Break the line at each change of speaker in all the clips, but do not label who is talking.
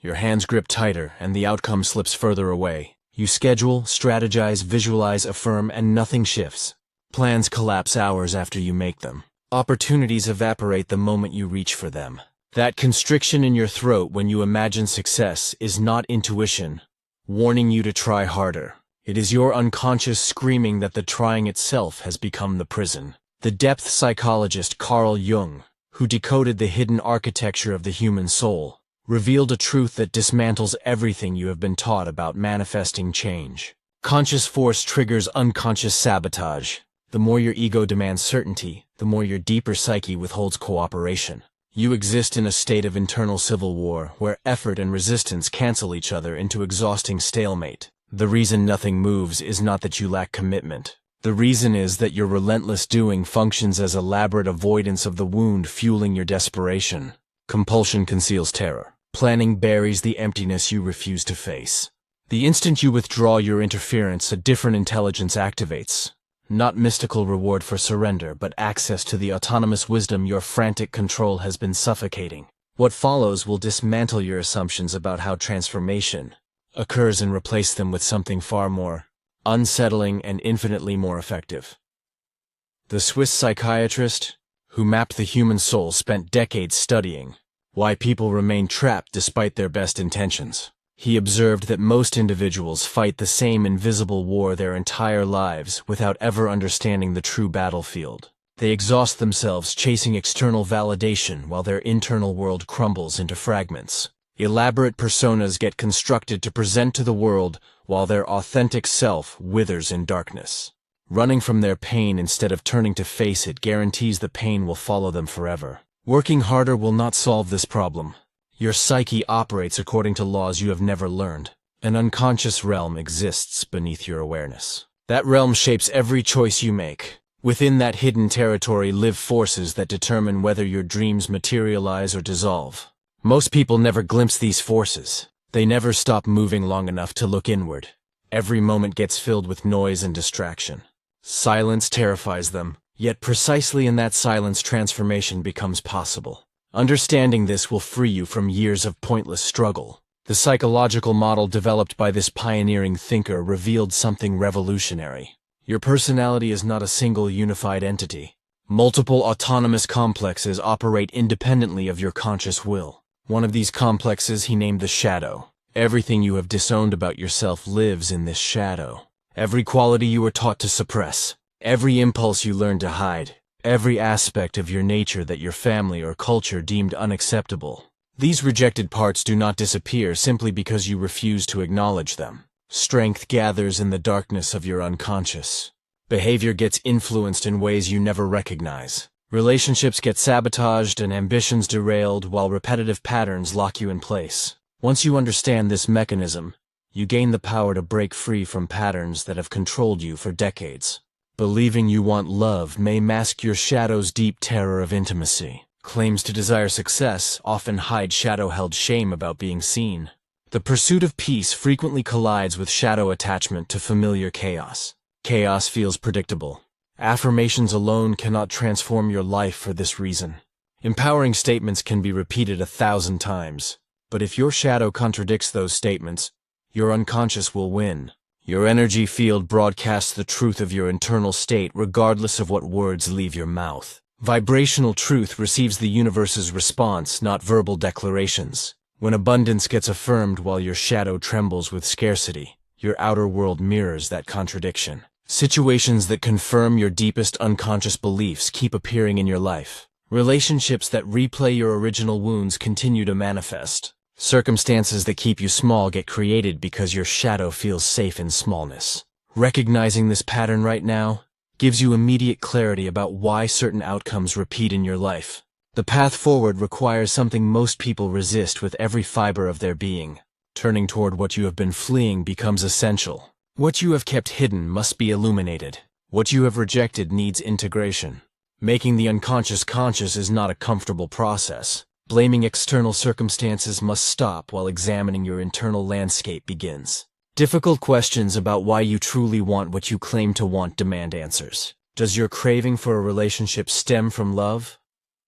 Your hands grip tighter, and the outcome slips further away. You schedule, strategize, visualize, affirm, and nothing shifts. Plans collapse hours after you make them. Opportunities evaporate the moment you reach for them. That constriction in your throat when you imagine success is not intuition, warning you to try harder. It is your unconscious screaming that the trying itself has become the prison. The depth psychologist Carl Jung, who decoded the hidden architecture of the human soul, revealed a truth that dismantles everything you have been taught about manifesting change. Conscious force triggers unconscious sabotage. The more your ego demands certainty, the more your deeper psyche withholds cooperation. You exist in a state of internal civil war, where effort and resistance cancel each other into exhausting stalemate. The reason nothing moves is not that you lack commitment. The reason is that your relentless doing functions as elaborate avoidance of the wound fueling your desperation. Compulsion conceals terror. Planning buries the emptiness you refuse to face. The instant you withdraw your interference, a different intelligence activates. Not mystical reward for surrender, but access to the autonomous wisdom your frantic control has been suffocating. What follows will dismantle your assumptions about how transformation occurs and replace them with something far more unsettling and infinitely more effective. The Swiss psychiatrist who mapped the human soul spent decades studying why people remain trapped despite their best intentions. He observed that most individuals fight the same invisible war their entire lives without ever understanding the true battlefield. They exhaust themselves chasing external validation while their internal world crumbles into fragments. Elaborate personas get constructed to present to the world while their authentic self withers in darkness. Running from their pain instead of turning to face it guarantees the pain will follow them forever. Working harder will not solve this problem. Your psyche operates according to laws you have never learned. An unconscious realm exists beneath your awareness. That realm shapes every choice you make. Within that hidden territory live forces that determine whether your dreams materialize or dissolve. Most people never glimpse these forces. They never stop moving long enough to look inward. Every moment gets filled with noise and distraction. Silence terrifies them, yet precisely in that silence transformation becomes possible. Understanding this will free you from years of pointless struggle. The psychological model developed by this pioneering thinker revealed something revolutionary. Your personality is not a single unified entity. Multiple autonomous complexes operate independently of your conscious will. One of these complexes he named the shadow. Everything you have disowned about yourself lives in this shadow. Every quality you were taught to suppress. Every impulse you learned to hide. Every aspect of your nature that your family or culture deemed unacceptable. These rejected parts do not disappear simply because you refuse to acknowledge them. Strength gathers in the darkness of your unconscious. Behavior gets influenced in ways you never recognize. Relationships get sabotaged and ambitions derailed while repetitive patterns lock you in place. Once you understand this mechanism, you gain the power to break free from patterns that have controlled you for decades. Believing you want love may mask your shadow's deep terror of intimacy. Claims to desire success often hide shadow-held shame about being seen. The pursuit of peace frequently collides with shadow attachment to familiar chaos. Chaos feels predictable. Affirmations alone cannot transform your life for this reason. Empowering statements can be repeated 1,000 times, but if your shadow contradicts those statements, your unconscious will win. Your energy field broadcasts the truth of your internal state regardless of what words leave your mouth. Vibrational truth receives the universe's response, not verbal declarations. When abundance gets affirmed while your shadow trembles with scarcity, your outer world mirrors that contradiction. Situations that confirm your deepest unconscious beliefs keep appearing in your life. Relationships that replay your original wounds continue to manifest. Circumstances that keep you small get created because your shadow feels safe in smallness. Recognizing this pattern right now gives you immediate clarity about why certain outcomes repeat in your life. The path forward requires something most people resist with every fiber of their being. Turning toward what you have been fleeing becomes essential. What you have kept hidden must be illuminated. What you have rejected needs integration. Making the unconscious conscious is not a comfortable process. Blaming external circumstances must stop while examining your internal landscape begins. Difficult questions about why you truly want what you claim to want demand answers. Does your craving for a relationship stem from love,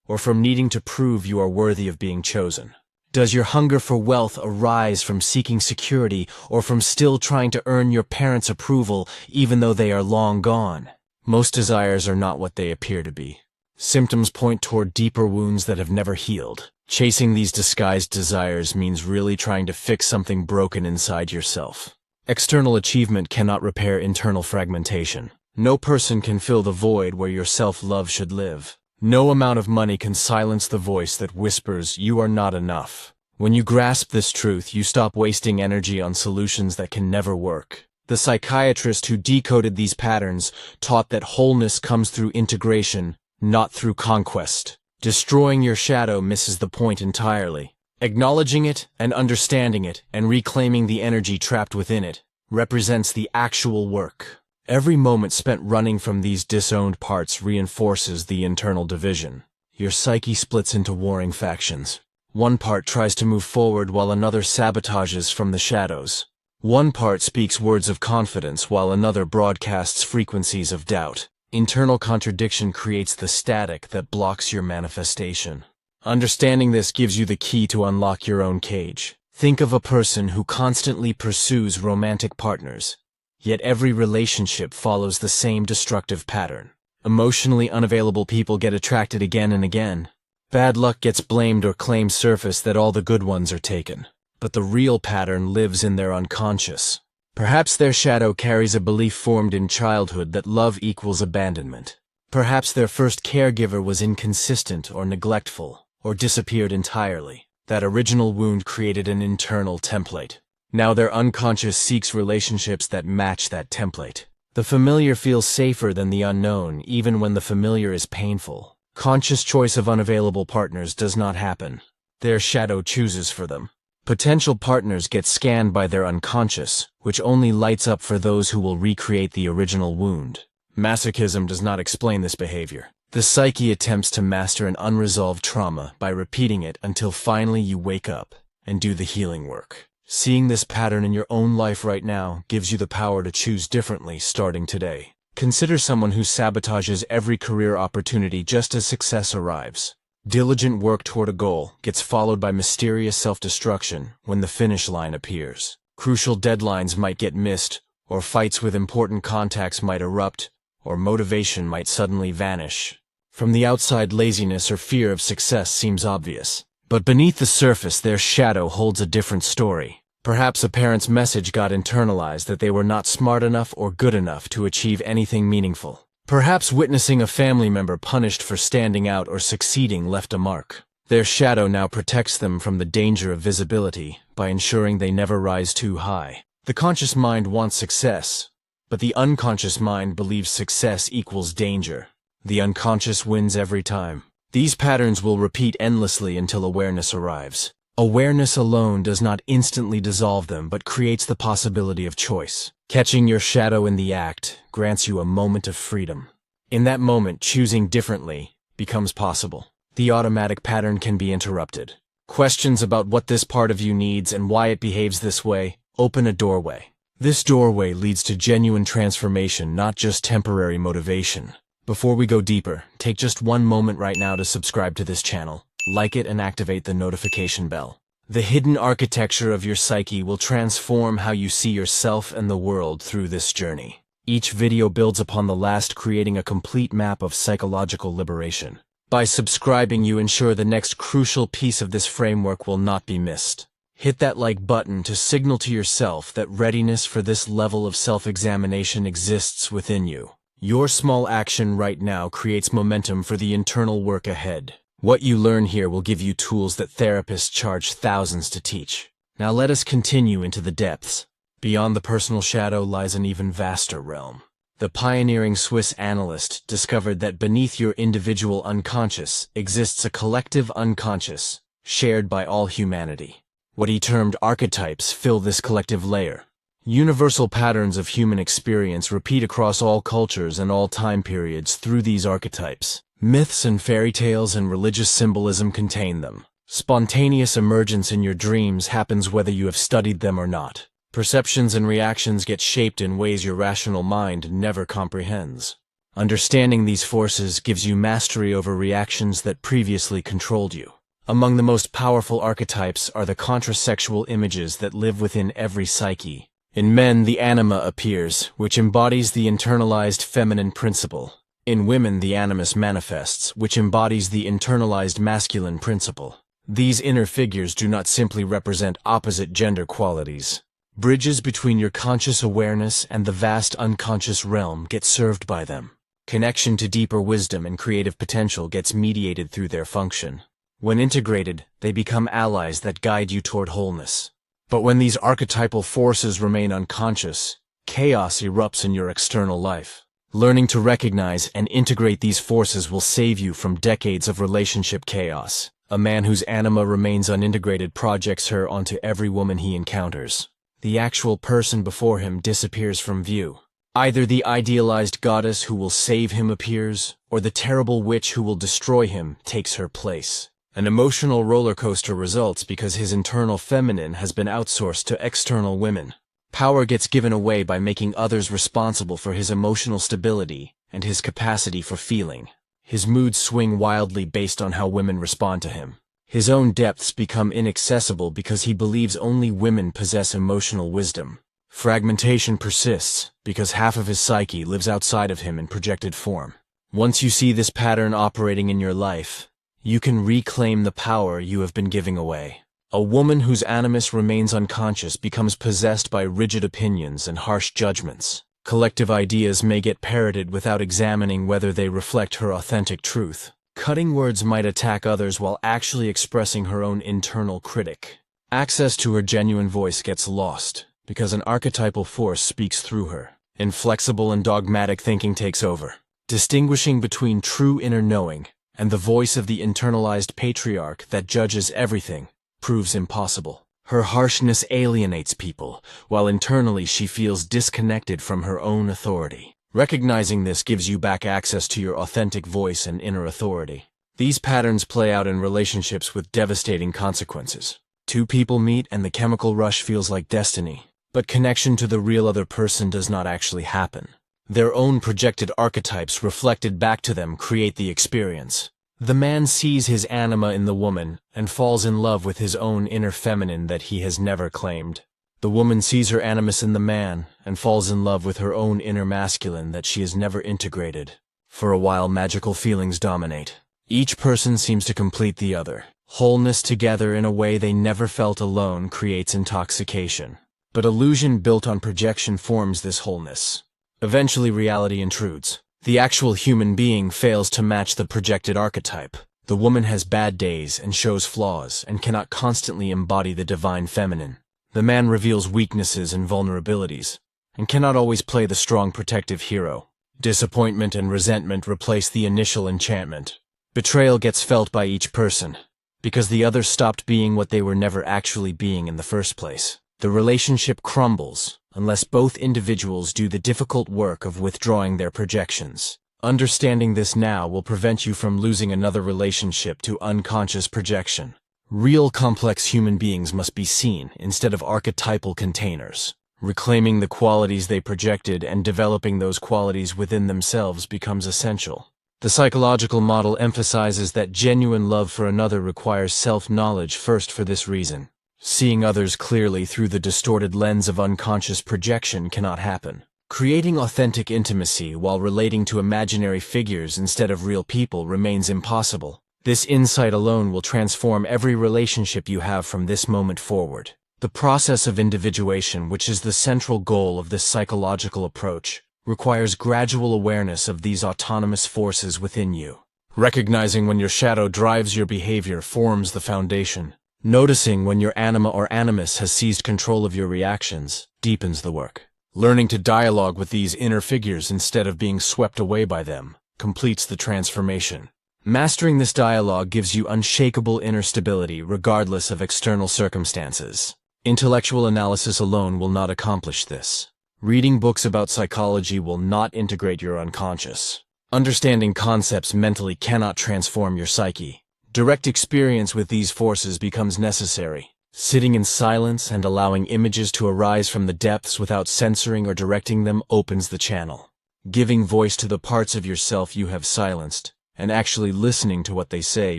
or from needing to prove you are worthy of being chosen? Does your hunger for wealth arise from seeking security or from still trying to earn your parents' approval even though they are long gone? Most desires are not what they appear to be. Symptoms point toward deeper wounds that have never healed. Chasing these disguised desires means really trying to fix something broken inside yourself. External achievement cannot repair internal fragmentation. No person can fill the void where your self-love should live. No amount of money can silence the voice that whispers, "You are not enough." When you grasp this truth, you stop wasting energy on solutions that can never work. The psychiatrist who decoded these patterns taught that wholeness comes through integration, not through conquest. Destroying your shadow misses the point entirely. Acknowledging it and understanding it and reclaiming the energy trapped within it represents the actual work. Every moment spent running from these disowned parts reinforces the internal division. Your psyche splits into warring factions. One part tries to move forward while another sabotages from the shadows. One part speaks words of confidence while another broadcasts frequencies of doubt. Internal contradiction creates the static that blocks your manifestation. Understanding this gives you the key to unlock your own cage. Think of a person who constantly pursues romantic partners, yet every relationship follows the same destructive pattern. Emotionally unavailable people get attracted again and again. Bad luck gets blamed or claims surface that all the good ones are taken. But the real pattern lives in their unconscious. Perhaps their shadow carries a belief formed in childhood that love equals abandonment. Perhaps their first caregiver was inconsistent or neglectful, or disappeared entirely. That original wound created an internal template. Now their unconscious seeks relationships that match that template. The familiar feels safer than the unknown, even when the familiar is painful. Conscious choice of unavailable partners does not happen. Their shadow chooses for them. Potential partners get scanned by their unconscious, which only lights up for those who will recreate the original wound. Masochism does not explain this behavior. The psyche attempts to master an unresolved trauma by repeating it until finally you wake up and do the healing work. Seeing this pattern in your own life right now gives you the power to choose differently starting today. Consider someone who sabotages every career opportunity just as success arrives. Diligent work toward a goal gets followed by mysterious self-destruction when the finish line appears. Crucial deadlines might get missed, or fights with important contacts might erupt, or motivation might suddenly vanish. From the outside, laziness or fear of success seems obvious. But beneath the surface, their shadow holds a different story. Perhaps a parent's message got internalized that they were not smart enough or good enough to achieve anything meaningful. Perhaps witnessing a family member punished for standing out or succeeding left a mark. Their shadow now protects them from the danger of visibility by ensuring they never rise too high. The conscious mind wants success, but the unconscious mind believes success equals danger. The unconscious wins every time. These patterns will repeat endlessly until awareness arrives. Awareness alone does not instantly dissolve them, but creates the possibility of choice. Catching your shadow in the act grants you a moment of freedom. In that moment, choosing differently becomes possible. The automatic pattern can be interrupted. Questions about what this part of you needs and why it behaves this way open a doorway. This doorway leads to genuine transformation, not just temporary motivation. Before we go deeper, take just one moment right now to subscribe to this channel, like it, and activate the notification bell. The hidden architecture of your psyche will transform how you see yourself and the world through this journey. Each video builds upon the last, creating a complete map of psychological liberation. By subscribing, you ensure the next crucial piece of this framework will not be missed. Hit that like button to signal to yourself that readiness for this level of self-examination exists within you. Your small action right now creates momentum for the internal work ahead. What you learn here will give you tools that therapists charge thousands to teach. Now let us continue into the depths. Beyond the personal shadow lies an even vaster realm. The pioneering Swiss analyst discovered that beneath your individual unconscious exists a collective unconscious, shared by all humanity. What he termed archetypes fill this collective layer. Universal patterns of human experience repeat across all cultures and all time periods through these archetypes. Myths and fairy tales and religious symbolism contain them. Spontaneous emergence in your dreams happens whether you have studied them or not. Perceptions and reactions get shaped in ways your rational mind never comprehends. Understanding these forces gives you mastery over reactions that previously controlled you. Among the most powerful archetypes are the contrasexual images that live within every psyche. In men, the anima appears, which embodies the internalized feminine principle. In women, the animus manifests, which embodies the internalized masculine principle. These inner figures do not simply represent opposite gender qualities. Bridges between your conscious awareness and the vast unconscious realm get served by them. Connection to deeper wisdom and creative potential gets mediated through their function. When integrated, they become allies that guide you toward wholeness. But when these archetypal forces remain unconscious, chaos erupts in your external life. Learning to recognize and integrate these forces will save you from decades of relationship chaos. A man whose anima remains unintegrated projects her onto every woman he encounters. The actual person before him disappears from view. Either the idealized goddess who will save him appears, or the terrible witch who will destroy him takes her place. An emotional roller coaster results because his internal feminine has been outsourced to external women. Power gets given away by making others responsible for his emotional stability and his capacity for feeling. His moods swing wildly based on how women respond to him. His own depths become inaccessible because he believes only women possess emotional wisdom. Fragmentation persists because half of his psyche lives outside of him in projected form. Once you see this pattern operating in your life, you can reclaim the power you have been giving away. A woman whose animus remains unconscious becomes possessed by rigid opinions and harsh judgments. Collective ideas may get parroted without examining whether they reflect her authentic truth. Cutting words might attack others while actually expressing her own internal critic. Access to her genuine voice gets lost because an archetypal force speaks through her. Inflexible and dogmatic thinking takes over. Distinguishing between true inner knowing and the voice of the internalized patriarch that judges everything proves impossible. Her harshness alienates people, while internally she feels disconnected from her own authority. Recognizing this gives you back access to your authentic voice and inner authority. These patterns play out in relationships with devastating consequences. Two people meet and the chemical rush feels like destiny, but connection to the real other person does not actually happen. Their own projected archetypes reflected back to them create the experience. The man sees his anima in the woman and falls in love with his own inner feminine that he has never claimed. The woman sees her animus in the man and falls in love with her own inner masculine that she has never integrated. For a while, magical feelings dominate. Each person seems to complete the other. Wholeness together in a way they never felt alone creates intoxication. But illusion built on projection forms this wholeness. Eventually reality intrudes. The actual human being fails to match the projected archetype. The woman has bad days and shows flaws and cannot constantly embody the divine feminine. The man reveals weaknesses and vulnerabilities and cannot always play the strong protective hero. Disappointment and resentment replace the initial enchantment. Betrayal gets felt by each person because the other stopped being what they were never actually being in the first place. The relationship crumbles unless both individuals do the difficult work of withdrawing their projections. Understanding this now will prevent you from losing another relationship to unconscious projection. Real complex human beings must be seen instead of archetypal containers. Reclaiming the qualities they projected and developing those qualities within themselves becomes essential. The psychological model emphasizes that genuine love for another requires self-knowledge first for this reason. Seeing others clearly through the distorted lens of unconscious projection cannot happen. Creating authentic intimacy while relating to imaginary figures instead of real people remains impossible. This insight alone will transform every relationship you have from this moment forward. The process of individuation, which is the central goal of this psychological approach, requires gradual awareness of these autonomous forces within you. Recognizing when your shadow drives your behavior forms the foundation. Noticing when your anima or animus has seized control of your reactions deepens the work. Learning to dialogue with these inner figures instead of being swept away by them completes the transformation. Mastering this dialogue gives you unshakable inner stability regardless of external circumstances. Intellectual analysis alone will not accomplish this. Reading books about psychology will not integrate your unconscious. Understanding concepts mentally cannot transform your psyche. Direct experience with these forces becomes necessary. Sitting in silence and allowing images to arise from the depths without censoring or directing them opens the channel. Giving voice to the parts of yourself you have silenced, and actually listening to what they say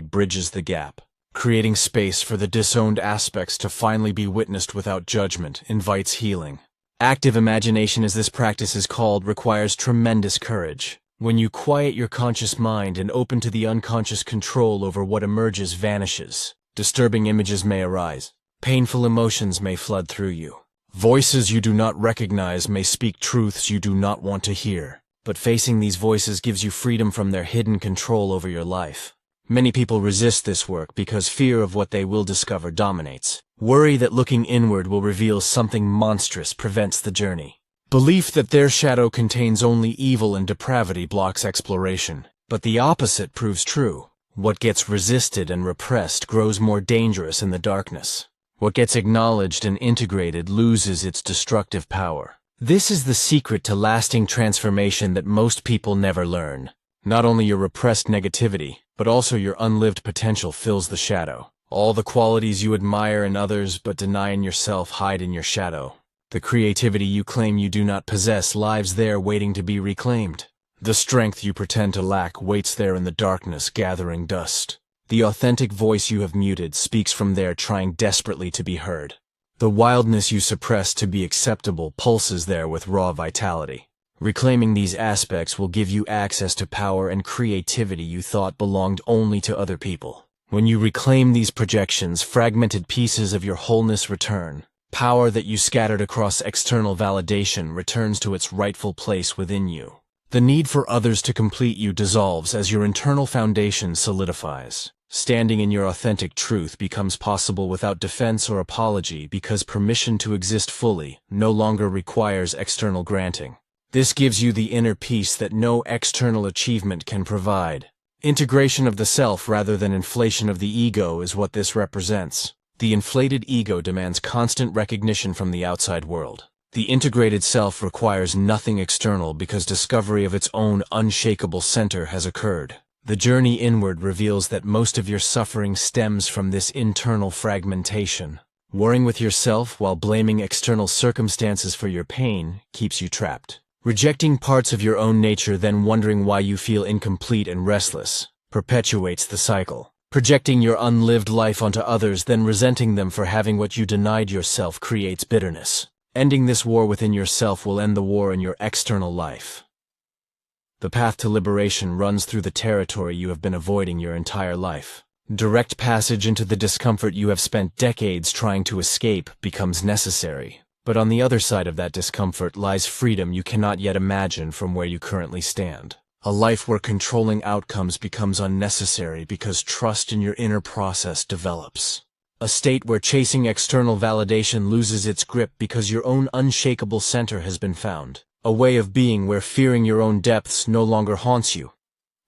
bridges the gap. Creating space for the disowned aspects to finally be witnessed without judgment invites healing. Active imagination, as this practice is called, requires tremendous courage. When you quiet your conscious mind and open to the unconscious, control over what emerges vanishes. Disturbing images may arise. Painful emotions may flood through you. Voices you do not recognize may speak truths you do not want to hear. But facing these voices gives you freedom from their hidden control over your life. Many people resist this work because fear of what they will discover dominates. Worry that looking inward will reveal something monstrous prevents the journey. Belief that their shadow contains only evil and depravity blocks exploration. But the opposite proves true. What gets resisted and repressed grows more dangerous in the darkness. What gets acknowledged and integrated loses its destructive power. This is the secret to lasting transformation that most people never learn. Not only your repressed negativity, but also your unlived potential fills the shadow. All the qualities you admire in others but deny in yourself hide in your shadow. The creativity you claim you do not possess lies there waiting to be reclaimed. The strength you pretend to lack waits there in the darkness, gathering dust. The authentic voice you have muted speaks from there, trying desperately to be heard. The wildness you suppress to be acceptable pulses there with raw vitality. Reclaiming these aspects will give you access to power and creativity you thought belonged only to other people. When you reclaim these projections, fragmented pieces of your wholeness return. Power that you scattered across external validation returns to its rightful place within you. The need for others to complete you dissolves as your internal foundation solidifies. Standing in your authentic truth becomes possible without defense or apology because permission to exist fully no longer requires external granting. This gives you the inner peace that no external achievement can provide. Integration of the self rather than inflation of the ego is what this represents. The inflated ego demands constant recognition from the outside world. The integrated self requires nothing external because discovery of its own unshakable center has occurred. The journey inward reveals that most of your suffering stems from this internal fragmentation. Warring with yourself while blaming external circumstances for your pain keeps you trapped. Rejecting parts of your own nature, then wondering why you feel incomplete and restless, perpetuates the cycle. Projecting your unlived life onto others, then resenting them for having what you denied yourself creates bitterness. Ending this war within yourself will end the war in your external life. The path to liberation runs through the territory you have been avoiding your entire life. Direct passage into the discomfort you have spent decades trying to escape becomes necessary. But on the other side of that discomfort lies freedom you cannot yet imagine from where you currently stand. A life where controlling outcomes becomes unnecessary because trust in your inner process develops. A state where chasing external validation loses its grip because your own unshakable center has been found. A way of being where fearing your own depths no longer haunts you,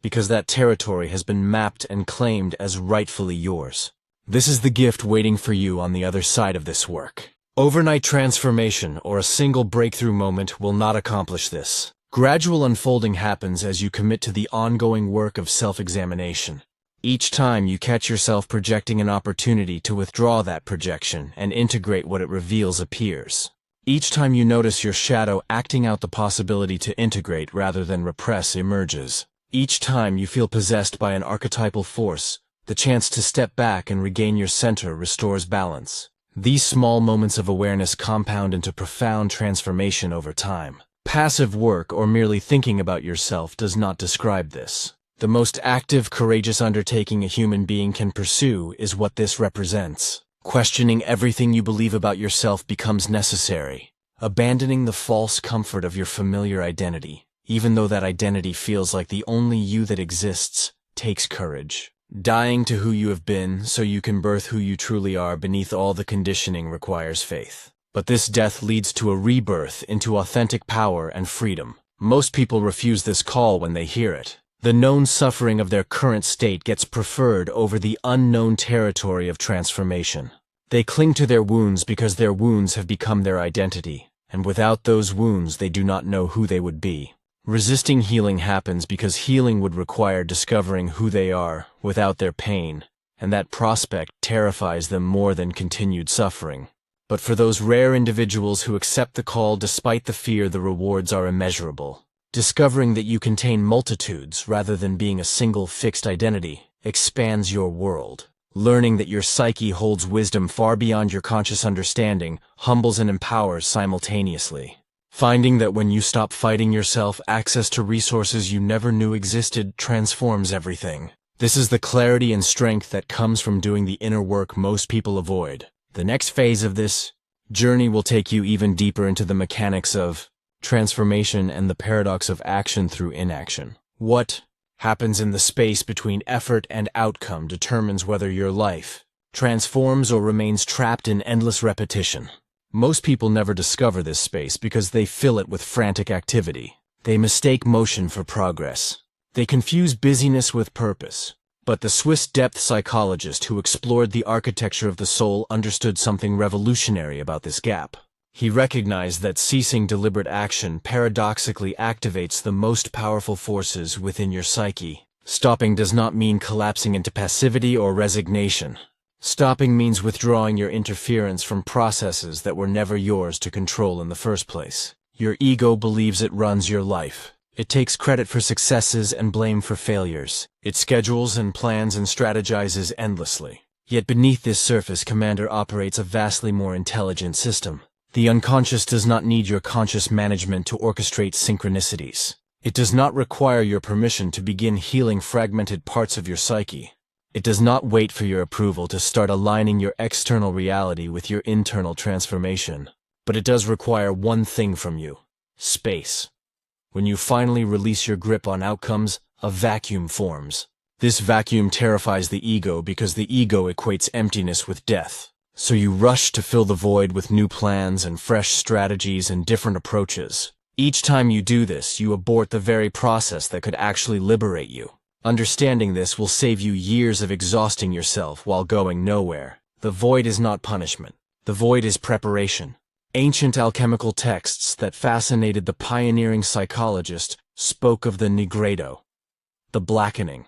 because that territory has been mapped and claimed as rightfully yours. This is the gift waiting for you on the other side of this work. Overnight transformation or a single breakthrough moment will not accomplish this. Gradual unfolding happens as you commit to the ongoing work of self-examination. Each time you catch yourself projecting an opportunity to withdraw that projection and integrate what it reveals appears. Each time you notice your shadow acting out the possibility to integrate rather than repress emerges. Each time you feel possessed by an archetypal force, the chance to step back and regain your center restores balance. These small moments of awareness compound into profound transformation over time. Passive work or merely thinking about yourself does not describe this. The most active, courageous undertaking a human being can pursue is what this represents. Questioning everything you believe about yourself becomes necessary. Abandoning the false comfort of your familiar identity, even though that identity feels like the only you that exists, takes courage. Dying to who you have been so you can birth who you truly are beneath all the conditioning requires faith. But this death leads to a rebirth into authentic power and freedom. Most people refuse this call when they hear it. The known suffering of their current state gets preferred over the unknown territory of transformation. They cling to their wounds because their wounds have become their identity, and without those wounds they do not know who they would be. Resisting healing happens because healing would require discovering who they are without their pain, and that prospect terrifies them more than continued suffering. But for those rare individuals who accept the call despite the fear, the rewards are immeasurable. Discovering that you contain multitudes rather than being a single fixed identity expands your world. Learning that your psyche holds wisdom far beyond your conscious understanding humbles and empowers simultaneously. Finding that when you stop fighting yourself, access to resources you never knew existed transforms everything. This is the clarity and strength that comes from doing the inner work most people avoid. The next phase of this journey will take you even deeper into the mechanics of transformation and the paradox of action through inaction. What happens in the space between effort and outcome determines whether your life transforms or remains trapped in endless repetition. Most people never discover this space because they fill it with frantic activity. They mistake motion for progress. They confuse busyness with purpose. But the Swiss depth psychologist who explored the architecture of the soul understood something revolutionary about this gap. He recognized that ceasing deliberate action paradoxically activates the most powerful forces within your psyche. Stopping does not mean collapsing into passivity or resignation. Stopping means withdrawing your interference from processes that were never yours to control in the first place. Your ego believes it runs your life. It takes credit for successes and blame for failures. It schedules and plans and strategizes endlessly. Yet beneath this surface, Commander operates a vastly more intelligent system. The unconscious does not need your conscious management to orchestrate synchronicities. It does not require your permission to begin healing fragmented parts of your psyche. It does not wait for your approval to start aligning your external reality with your internal transformation. But it does require one thing from you: space. When you finally release your grip on outcomes, a vacuum forms. This vacuum terrifies the ego because the ego equates emptiness with death. So you rush to fill the void with new plans and fresh strategies and different approaches. Each time you do this, you abort the very process that could actually liberate you. Understanding this will save you years of exhausting yourself while going nowhere. The void is not punishment. The void is preparation. Ancient alchemical texts that fascinated the pioneering psychologist spoke of the nigredo, the blackening,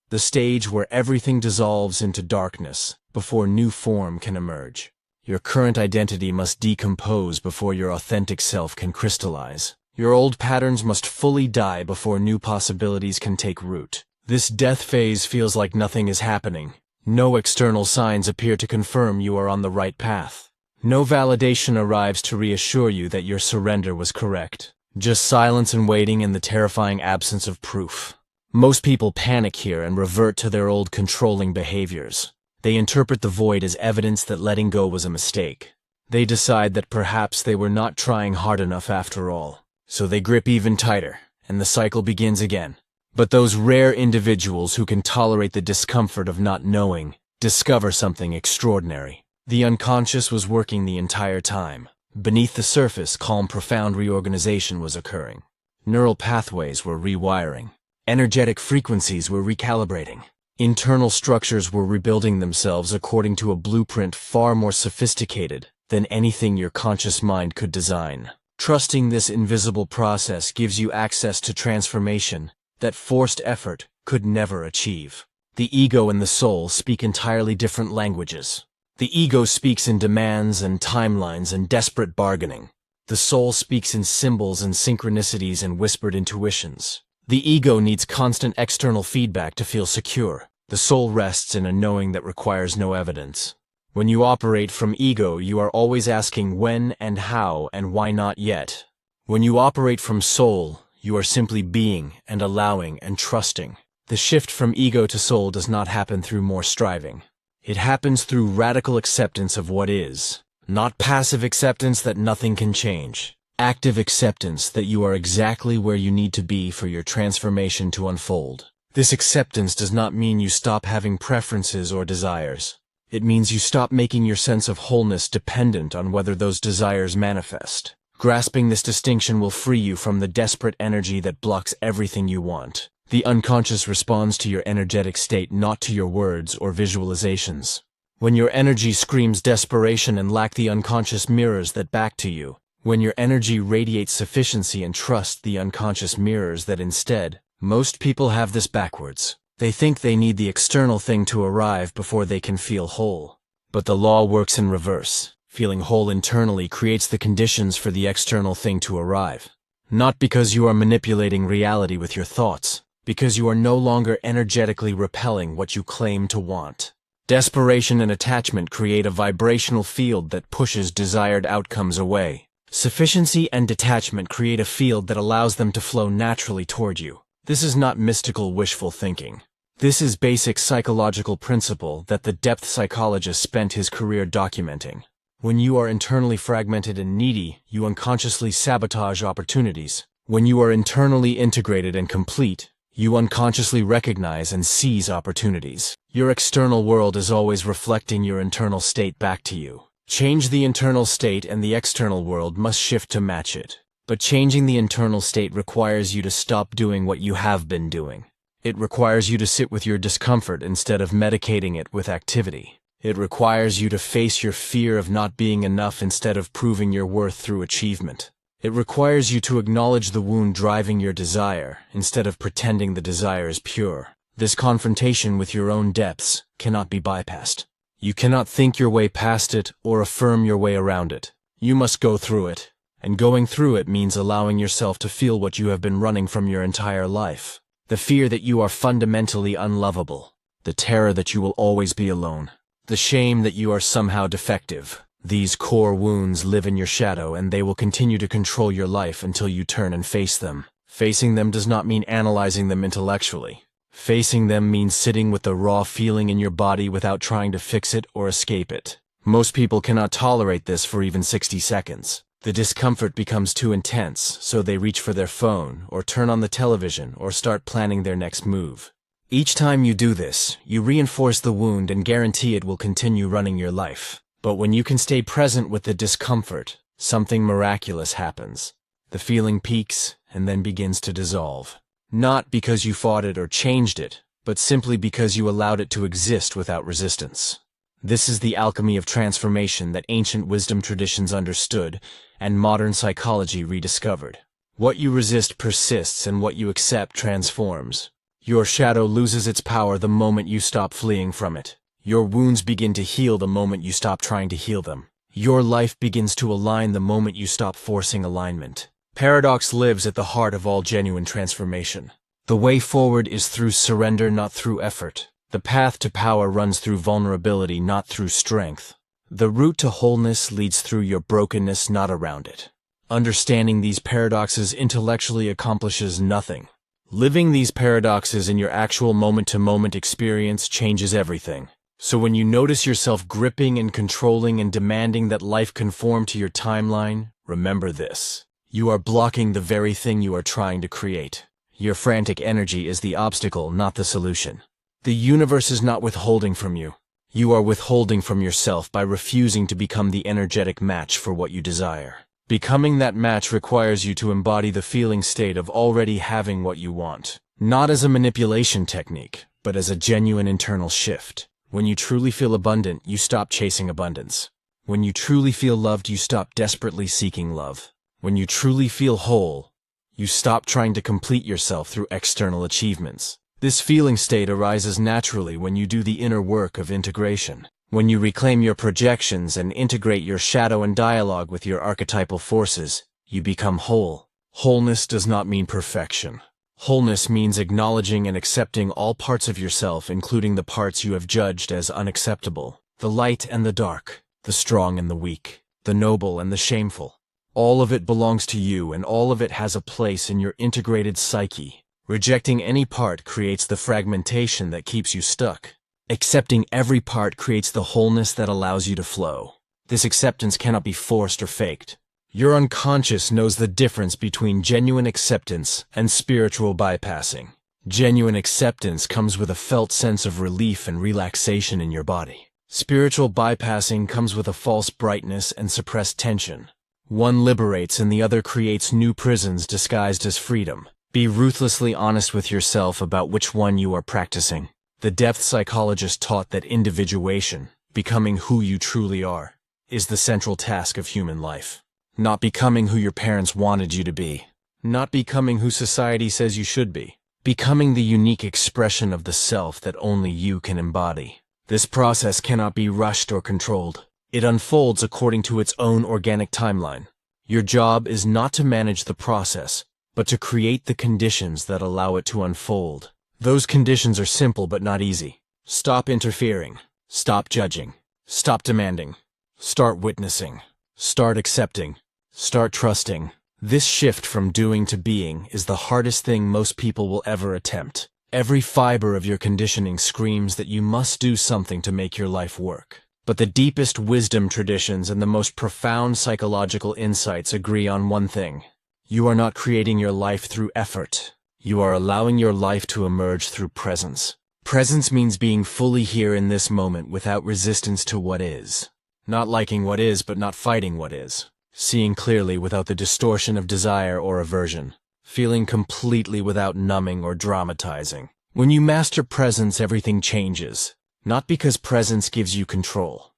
the stage where everything dissolves into darkness before new form can emerge. Your current identity must decompose before your authentic self can crystallize. Your old patterns must fully die before new possibilities can take root. This death phase feels like nothing is happening. No external signs appear to confirm you are on the right path. No validation arrives to reassure you that your surrender was correct. Just silence and waiting and the terrifying absence of proof. Most people panic here and revert to their old controlling behaviors. They interpret the void as evidence that letting go was a mistake. They decide that perhaps they were not trying hard enough after all. So they grip even tighter, and the cycle begins again. But those rare individuals who can tolerate the discomfort of not knowing discover something extraordinary. The unconscious was working the entire time. Beneath the surface, calm, profound reorganization was occurring. Neural pathways were rewiring. Energetic frequencies were recalibrating. Internal structures were rebuilding themselves according to a blueprint far more sophisticated than anything your conscious mind could design. Trusting this invisible process gives you access to transformation that forced effort could never achieve. The ego and the soul speak entirely different languages. The ego speaks in demands and timelines and desperate bargaining. The soul speaks in symbols and synchronicities and whispered intuitions. The ego needs constant external feedback to feel secure. The soul rests in a knowing that requires no evidence. When you operate from ego, you are always asking when and how and why not yet. When you operate from soul, you are simply being and allowing and trusting. The shift from ego to soul does not happen through more striving. It happens through radical acceptance of what is. Not passive acceptance that nothing can change. Active acceptance that you are exactly where you need to be for your transformation to unfold. This acceptance does not mean you stop having preferences or desires. It means you stop making your sense of wholeness dependent on whether those desires manifest. Grasping this distinction will free you from the desperate energy that blocks everything you want. The unconscious responds to your energetic state, not to your words or visualizations. When your energy screams desperation and lack, the unconscious mirrors that back to you. When your energy radiates sufficiency and trust, the unconscious mirrors that instead. Most people have this backwards. They think they need the external thing to arrive before they can feel whole. But the law works in reverse. Feeling whole internally creates the conditions for the external thing to arrive. Not because you are manipulating reality with your thoughts, because you are no longer energetically repelling what you claim to want. Desperation and attachment create a vibrational field that pushes desired outcomes away. Sufficiency and detachment create a field that allows them to flow naturally toward you. This is not mystical wishful thinking. This is basic psychological principle that the depth psychologist spent his career documenting. When you are internally fragmented and needy, you unconsciously sabotage opportunities. When you are internally integrated and complete, you unconsciously recognize and seize opportunities. Your external world is always reflecting your internal state back to you. Change the internal state and the external world must shift to match it. But changing the internal state requires you to stop doing what you have been doing. It requires you to sit with your discomfort instead of medicating it with activity. It requires you to face your fear of not being enough instead of proving your worth through achievement. It requires you to acknowledge the wound driving your desire instead of pretending the desire is pure. This confrontation with your own depths cannot be bypassed. You cannot think your way past it or affirm your way around it. You must go through it. And going through it means allowing yourself to feel what you have been running from your entire life. The fear that you are fundamentally unlovable. The terror that you will always be alone. The shame that you are somehow defective. These core wounds live in your shadow and they will continue to control your life until you turn and face them. Facing them does not mean analyzing them intellectually. Facing them means sitting with the raw feeling in your body without trying to fix it or escape it. Most people cannot tolerate this for even 60 seconds. The discomfort becomes too intense, so they reach for their phone, or turn on the television, or start planning their next move. Each time you do this, you reinforce the wound and guarantee it will continue running your life. But when you can stay present with the discomfort, something miraculous happens. The feeling peaks and then begins to dissolve. Not because you fought it or changed it, but simply because you allowed it to exist without resistance. This is the alchemy of transformation that ancient wisdom traditions understood and modern psychology rediscovered. What you resist persists and what you accept transforms. Your shadow loses its power the moment you stop fleeing from it. Your wounds begin to heal the moment you stop trying to heal them. Your life begins to align the moment you stop forcing alignment. Paradox lives at the heart of all genuine transformation. The way forward is through surrender, not through effort. The path to power runs through vulnerability, not through strength. The route to wholeness leads through your brokenness, not around it. Understanding these paradoxes intellectually accomplishes nothing. Living these paradoxes in your actual moment-to-moment experience changes everything. So when you notice yourself gripping and controlling and demanding that life conform to your timeline, remember this. You are blocking the very thing you are trying to create. Your frantic energy is the obstacle, not the solution. The universe is not withholding from you. You are withholding from yourself by refusing to become the energetic match for what you desire. Becoming that match requires you to embody the feeling state of already having what you want. Not as a manipulation technique, but as a genuine internal shift. When you truly feel abundant, you stop chasing abundance. When you truly feel loved, you stop desperately seeking love. When you truly feel whole, you stop trying to complete yourself through external achievements. This feeling state arises naturally when you do the inner work of integration. When you reclaim your projections and integrate your shadow and dialogue with your archetypal forces, you become whole. Wholeness does not mean perfection. Wholeness means acknowledging and accepting all parts of yourself, including the parts you have judged as unacceptable. The light and the dark, the strong and the weak, the noble and the shameful. All of it belongs to you, and all of it has a place in your integrated psyche. Rejecting any part creates the fragmentation that keeps you stuck. Accepting every part creates the wholeness that allows you to flow. This acceptance cannot be forced or faked. Your unconscious knows the difference between genuine acceptance and spiritual bypassing. Genuine acceptance comes with a felt sense of relief and relaxation in your body. Spiritual bypassing comes with a false brightness and suppressed tension. One liberates and the other creates new prisons disguised as freedom. Be ruthlessly honest with yourself about which one you are practicing. The depth psychologist taught that individuation, becoming who you truly are, is the central task of human life. Not becoming who your parents wanted you to be. Not becoming who society says you should be. Becoming the unique expression of the self that only you can embody. This process cannot be rushed or controlled. It unfolds according to its own organic timeline. Your job is not to manage the process, but to create the conditions that allow it to unfold. Those conditions are simple but not easy. Stop interfering. Stop judging. Stop demanding. Start witnessing. Start accepting. Start trusting. This shift from doing to being is the hardest thing most people will ever attempt. Every fiber of your conditioning screams that you must do something to make your life work. But the deepest wisdom traditions and the most profound psychological insights agree on one thing. You are not creating your life through effort. You are allowing your life to emerge through presence. Presence means being fully here in this moment without resistance to what is. Not liking what is, but not fighting what is. Seeing clearly without the distortion of desire or aversion. Feeling completely without numbing or dramatizing. When you master presence, everything changes. Not because presence gives you control,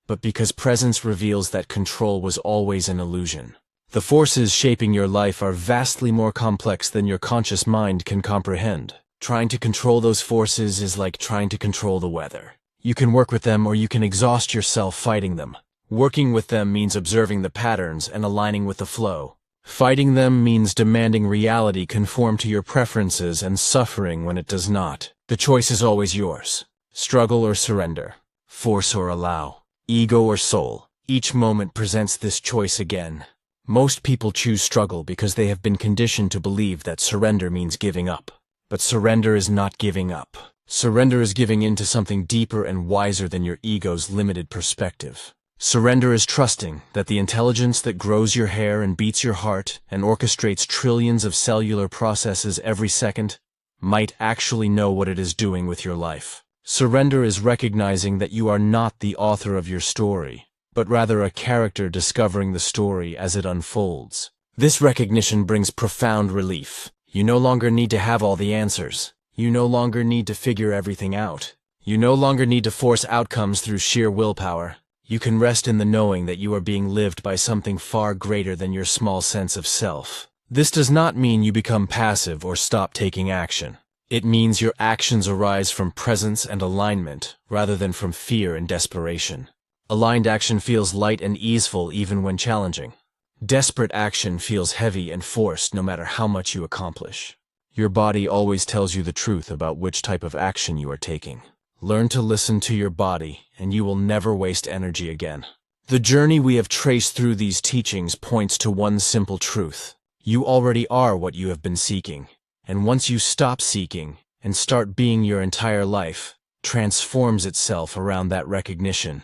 but because presence reveals that control was always an illusion. The forces shaping your life are vastly more complex than your conscious mind can comprehend. Trying to control those forces is like trying to control the weather. You can work with them or you can exhaust yourself fighting them. Working with them means observing the patterns and aligning with the flow. Fighting them means demanding reality conform to your preferences and suffering when it does not. The choice is always yours. Struggle or surrender. Force or allow. Ego or soul. Each moment presents this choice again. Most people choose struggle because they have been conditioned to believe that surrender means giving up. But surrender is not giving up. Surrender is giving in to something deeper and wiser than your ego's limited perspective. Surrender is trusting that the intelligence that grows your hair and beats your heart and orchestrates trillions of cellular processes every second might actually know what it is doing with your life. Surrender is recognizing that you are not the author of your story, but rather a character discovering the story as it unfolds. This recognition brings profound relief. You no longer need to have all the answers. You no longer need to figure everything out. You no longer need to force outcomes through sheer willpower. You can rest in the knowing that you are being lived by something far greater than your small sense of self. This does not mean you become passive or stop taking action. It means your actions arise from presence and alignment rather than from fear and desperation. Aligned action feels light and easeful even when challenging. Desperate action feels heavy and forced no matter how much you accomplish. Your body always tells you the truth about which type of action you are taking. Learn to listen to your body, and you will never waste energy again. The journey we have traced through these teachings points to one simple truth. You already are what you have been seeking. And once you stop seeking and start being, your entire life transforms itself around that recognition.